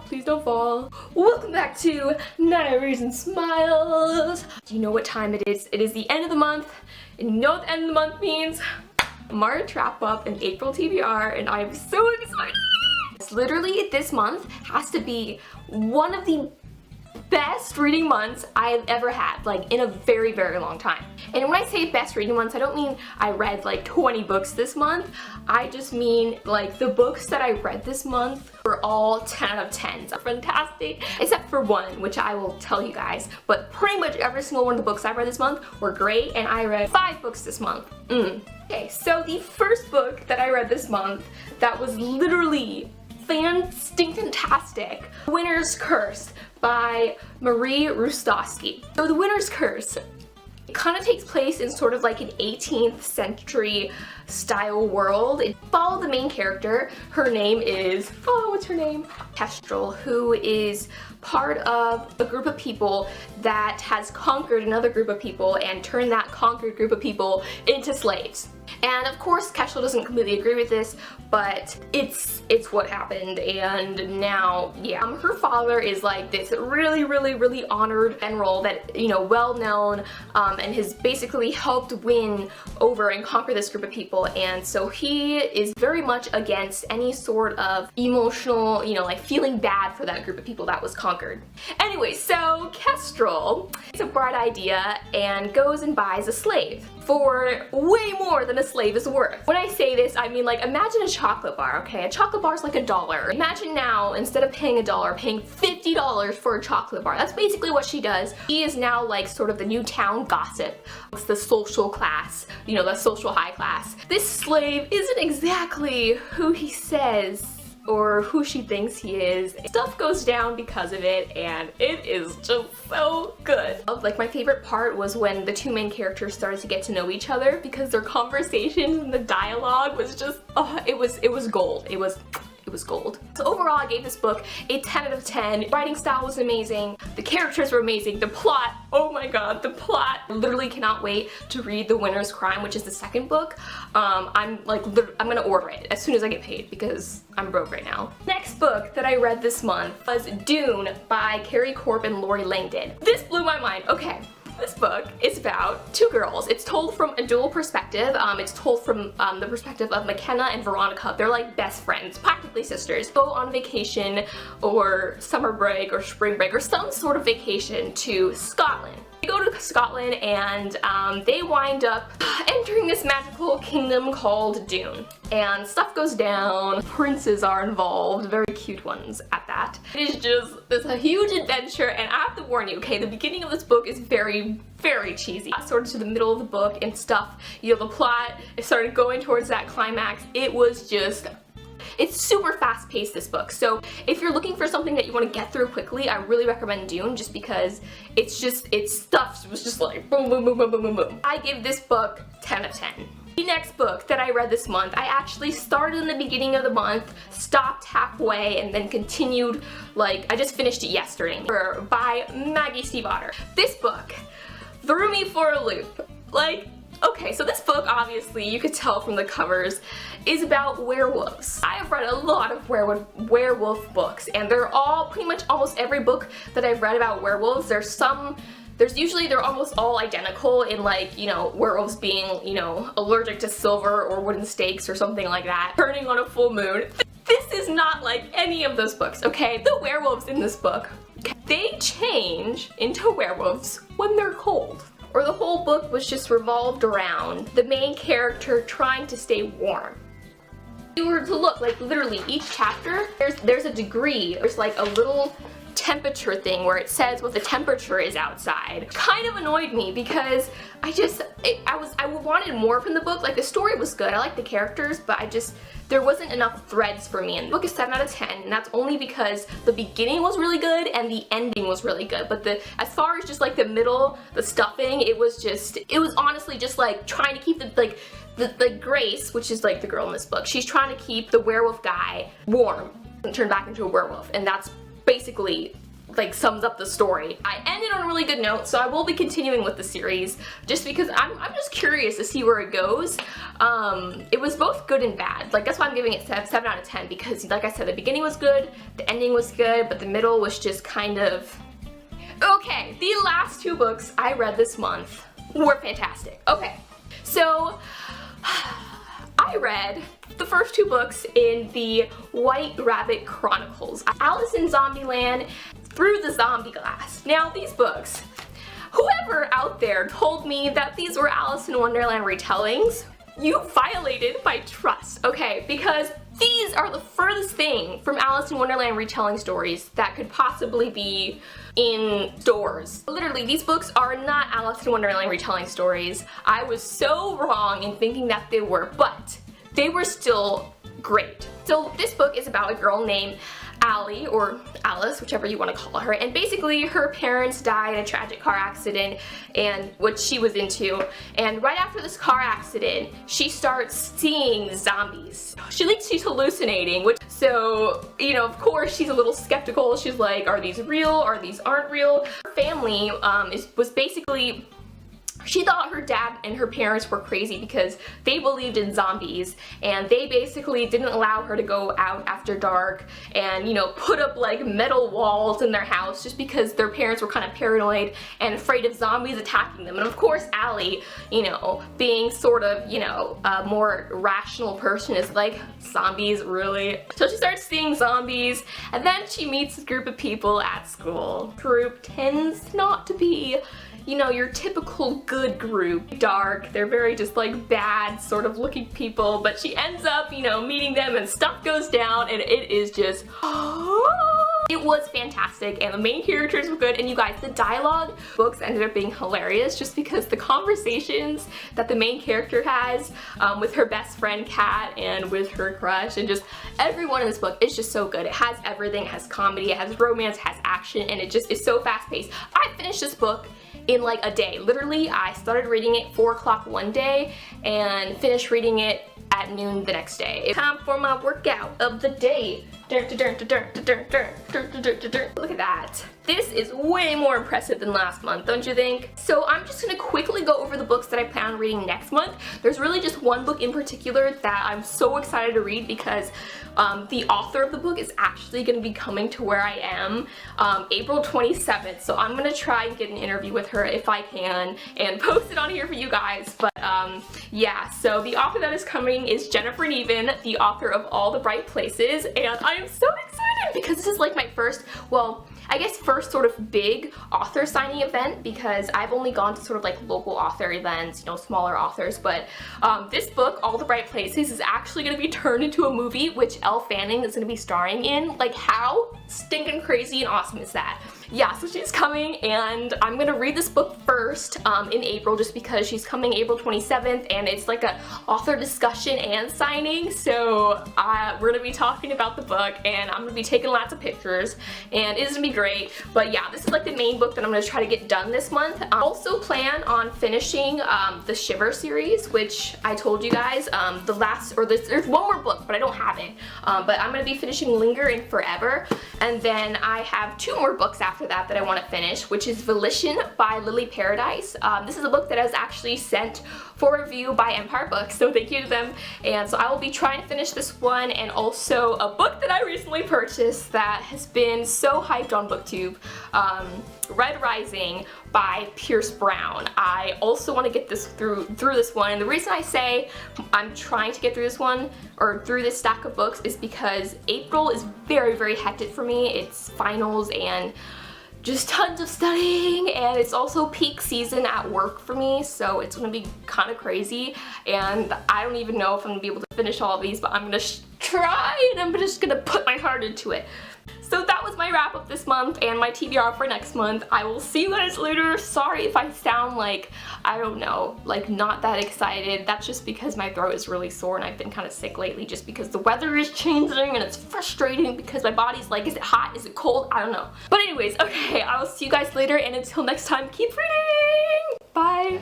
Please don't fall. Welcome back to 9 Reasons Smiles. Do you know what time it is? It is the end of the month, and you know what the end of the month means? March wrap up and April TBR, and I am so excited. Literally, this month has to be one of the best reading months I've ever had, like in a very, very long time. And when I say best reading months, I don't mean I read like 20 books this month. I just mean like the books that I read this month were all 10 out of 10s. Fantastic. Except for one, which I will tell you guys. But pretty much every single one of the books I read this month were great, and I read 5 books this month. Okay, so the first book that I read this month that was literally fan-stinkin-tastic, Winter's Curse by Marie Rustosky. So The Winter's Curse, it kind of takes place in sort of like an 18th century style world. It follows the main character. Her name is, what's her name? Kestrel, who is part of a group of people that has conquered another group of people and turned that conquered group of people into slaves. And of course, Kestrel doesn't completely agree with this, but it's what happened, and now, yeah. Her father is like this really, really, really honored general that, you know, well known, and has basically helped win over and conquer this group of people, and so he is very much against any sort of emotional, you know, like feeling bad for that group of people that was conquered. Anyway, so Kestrel gets a bright idea and goes and buys a slave for way more than a slave is worth. When I say this, I mean, like, imagine a chocolate bar, okay? A chocolate bar is like $1. Imagine now, instead of paying $1, paying $50 for a chocolate bar. That's basically what she does. She is now like sort of the new town gossip. It's the social class, you know, the social high class. This slave isn't exactly who he says or who she thinks he is. Stuff goes down because of it, and it is just so good. Like, my favorite part was when the two main characters started to get to know each other, because their conversations and the dialogue was just, it was gold. It was gold. So overall, I gave this book a 10 out of 10. Writing style was amazing. The characters were amazing. The plot, oh my god, the plot. I literally cannot wait to read The Winter's Crime, which is the second book. I'm gonna order it as soon as I get paid because I'm broke right now. Next book that I read this month was Dune by Carrie Corp and Lori Langdon. This blew my mind. Okay. This book is about 2 girls. It's told from a dual perspective. It's told from the perspective of McKenna and Veronica. They're like best friends, practically sisters. Go on vacation or summer break or spring break or some sort of vacation to Scotland. They go to Scotland and they wind up entering this magical kingdom called Dune. And stuff goes down, princes are involved, very cute ones at that. It is just, it's a huge adventure, and I have to warn you, okay, the beginning of this book is very, very cheesy. Sort of to the middle of the book and stuff, you know, the plot, it started going towards that climax. It was just, it's super fast-paced, this book. So if you're looking for something that you want to get through quickly, I really recommend Dune, just because it's just, its stuff was just like boom, boom, boom, boom, boom, boom, boom. I give this book 10 out of 10. The next book that I read this month, I actually started in the beginning of the month, stopped halfway, and then continued, like, I just finished it yesterday, by Maggie Steve Otter. This book threw me for a loop. Like, okay, so this book, obviously, you could tell from the covers, is about werewolves. I have read a lot of werewolf books, and they're all, pretty much almost every book that I've read about werewolves, they're almost all identical in, like, you know, werewolves being, you know, allergic to silver or wooden stakes or something like that, turning on a full moon. This is not like any of those books, okay? The werewolves in this book, they change into werewolves when they're cold. Or the whole book was just revolved around the main character trying to stay warm. If you were to look, like, literally each chapter, there's a degree, there's like a little temperature thing where it says what the temperature is outside. Kind of annoyed me because I wanted more from the book. Like, the story was good, I like the characters, but there wasn't enough threads for me. And the book is 7 out of 10, and that's only because the beginning was really good and the ending was really good. But as far as just like the middle, the stuffing, it was honestly just like trying to keep the Grace, which is like the girl in this book, she's trying to keep the werewolf guy warm and turn back into a werewolf, and that's basically like sums up the story. I ended on a really good note, so I will be continuing with the series just because I'm just curious to see where it goes. It was both good and bad. Like, that's why I'm giving it 7 out of 10, because like I said, the beginning was good, the ending was good, but the middle was just kind of okay. The last 2 books I read this month were fantastic. Okay, so I read the first 2 books in the White Rabbit Chronicles, Alice in Zombieland, Through the Zombie Glass. Now, these books, whoever out there told me that these were Alice in Wonderland retellings, you violated my trust, okay? Because these are the furthest thing from Alice in Wonderland retelling stories that could possibly be in stores. Literally, these books are not Alice in Wonderland retelling stories. I was so wrong in thinking that they were, but they were still great. So this book is about a girl named Allie, or Alice, whichever you want to call her, and basically her parents died in a tragic car accident, and what she was into, and right after this car accident she starts seeing zombies. She thinks she's hallucinating, so you know, of course she's a little skeptical. She's like, are these real, or these aren't real? Her family was basically, she thought her dad and her parents were crazy because they believed in zombies, and they basically didn't allow her to go out after dark and, you know, put up like metal walls in their house just because their parents were kind of paranoid and afraid of zombies attacking them. And of course Allie, you know, being sort of, you know, a more rational person, is like, zombies, really? So she starts seeing zombies, and then she meets a group of people at school. Group tends not to be, you know, your typical good group. Dark, they're very just like bad sort of looking people, but she ends up, you know, meeting them and stuff goes down, and it is just it was fantastic, and the main characters were good, and you guys, the dialogue books ended up being hilarious just because the conversations that the main character has with her best friend Kat and with her crush, and just everyone in this book is just so good. It has everything. It has comedy, it has romance, it has action, and it just is so fast-paced. I finished this book in like a day. Literally, I started reading it 4 o'clock one day and finished reading it at noon the next day. It's time for my workout of the day. Look at that. This is way more impressive than last month, don't you think? So I'm just gonna quickly go over the books that I plan on reading next month. There's really just one book in particular that I'm so excited to read because the author of the book is actually gonna be coming to where I am April 27th. So I'm gonna try and get an interview with her if I can and post it on here for you guys. But yeah, so the author that is coming is Jennifer Neven, the author of All the Bright Places, and I am so excited because this is like my first, well, I guess first sort of big author signing event, because I've only gone to sort of like local author events, you know, smaller authors, but this book, All the Bright Places, is actually going to be turned into a movie, which Elle Fanning is going to be starring in. Like, how stinking crazy and awesome is that? Yeah, so she's coming, and I'm gonna read this book first in April, just because she's coming April 27th, and it's like a author discussion and signing, so we're gonna be talking about the book, and I'm gonna be taking lots of pictures, and it's gonna be great. But yeah, this is like the main book that I'm gonna try to get done this month. I also plan on finishing the Shiver series, which I told you guys, there's one more book, but I don't have it, but I'm gonna be finishing Linger and Forever, and then I have 2 more books after that I want to finish, which is Volition by Lily Paradise. This is a book that I was actually sent for review by Empire Books, so thank you to them. And so I will be trying to finish this one, and also a book that I recently purchased that has been so hyped on BookTube, Red Rising by Pierce Brown. I also want to get this through this one, and the reason I say I'm trying to get through this one, or through this stack of books, is because April is very, very hectic for me. It's finals and just tons of studying, and it's also peak season at work for me, so it's gonna be kind of crazy, and I don't even know if I'm gonna be able to finish all of these, but I'm gonna try, and I'm just gonna put my heart into it. So that was my wrap up this month and my TBR for next month. I will see you guys later. Sorry if I sound like, I don't know, like not that excited. That's just because my throat is really sore and I've been kind of sick lately, just because the weather is changing and it's frustrating because my body's like, is it hot? Is it cold? I don't know. But anyways, okay, I will see you guys later, and until next time, keep reading! Bye!